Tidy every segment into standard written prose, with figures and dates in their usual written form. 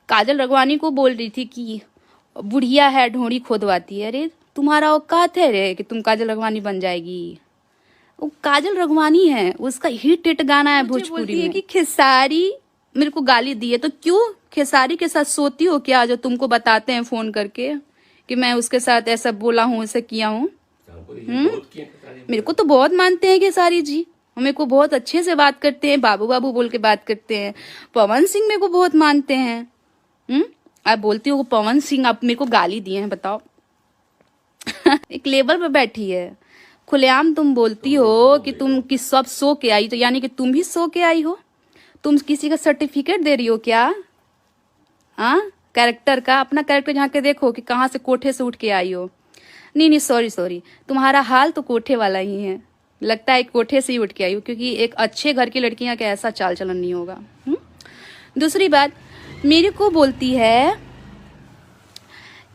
काजल रघवानी को बोल रही थी कि बुढ़िया है ढोंड़ी खोदवाती है। अरे तुम्हारा औकात है रे कि तुम काजल रघवानी बन जाएगी? वो काजल रघवानी है, उसका हिट गाना है भोजपुरी में। कि खेसारी मेरे को गाली दी है तो क्यों खेसारी के साथ सोती हो क्या, जो तुमको बताते हैं फोन करके कि मैं उसके साथ ऐसा बोला हूँ, ऐसा किया हूँ? मेरे को तो बहुत मानते हैं खेसारी जी, मेरे को बहुत अच्छे से बात करते हैं, बाबू बाबू बोल के बात करते हैं। पवन सिंह मेरे को बहुत मानते हैं। आप बोलती हो पवन सिंह, आप मेरे को गाली दिए हैं, बताओ। एक लेवल पे बैठी है, खुलेआम तुम बोलती हो कि तुम किस सब सो के आई, तो यानी कि तुम भी सो के आई हो? तुम किसी का सर्टिफिकेट दे रही हो क्या? हाँ, कैरेक्टर का अपना कैरेक्टर झांक के देखो कि कहाँ से कोठे से उठ के आई हो। नहीं, सॉरी, तुम्हारा हाल तो कोठे वाला ही है, लगता है कोठे से ही उठ के आई हो, क्योंकि एक अच्छे घर की लड़कियां का ऐसा चाल चलन नहीं होगा। दूसरी बात, मेरे को बोलती है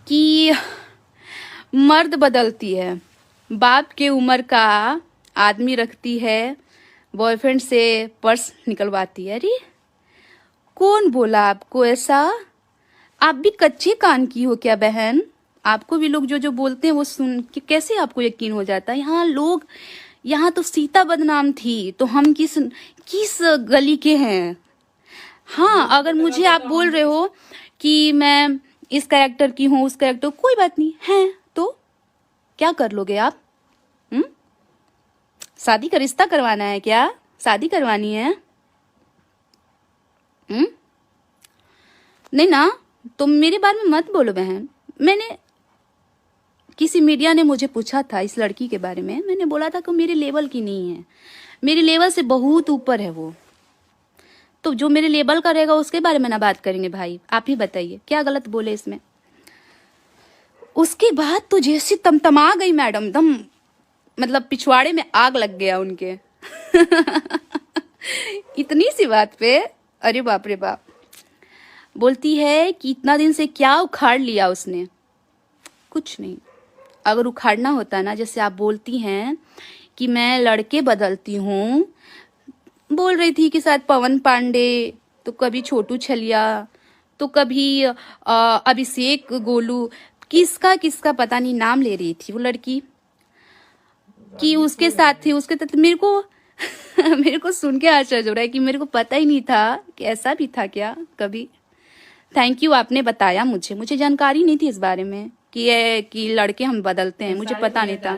कि मर्द बदलती है, बाप के उम्र का आदमी रखती है, बॉयफ्रेंड से पर्स निकलवाती है। अरे कौन बोला आपको ऐसा? आप भी कच्चे कान की हो क्या बहन? आपको भी लोग जो जो बोलते हैं वो सुन के कैसे आपको यकीन हो जाता है? यहाँ तो सीता बदनाम थी, तो हम किस गली के हैं? हाँ, अगर मुझे आप बोल रहे हो कि मैं इस कैरेक्टर की हूँ, उस कैरेक्टर, कोई बात नहीं है, तो क्या कर लोगे आप? शादी का रिश्ता करवाना है क्या? शादी करवानी है? नहीं ना, तुम मेरे बारे में मत बोलो बहन। मैंने किसी मीडिया ने मुझे पूछा था इस लड़की के बारे में, मैंने बोला था कि मेरे लेवल की नहीं है, मेरे लेवल से बहुत ऊपर है वो। तो जो मेरे लेवल का रहेगा उसके बारे में ना बात करेंगे भाई, आप ही बताइए क्या गलत बोले इसमें। उसके बाद तो जैसी तमतमा गई मैडम, दम मतलब पिछवाड़े में आग लग गया उनके। इतनी सी बात पे, अरे बाप रे बाप। बोलती है कि इतना दिन से क्या उखाड़ लिया उसने? कुछ नहीं। अगर उखाड़ना होता ना, जैसे आप बोलती हैं कि मैं लड़के बदलती हूँ, बोल रही थी कि शायद पवन पांडे, तो कभी छोटू छलिया, तो कभी अभिषेक गोलू, किसका पता नहीं नाम ले रही थी वो लड़की कि उसके साथ थी, उसके साथ। मेरे को सुन के आश्चर्य हो रहा है कि मेरे को पता ही नहीं था कि ऐसा भी था क्या कभी। थैंक यू, आपने बताया मुझे जानकारी नहीं थी इस बारे में कि लड़के हम बदलते हैं, मुझे पता नहीं था।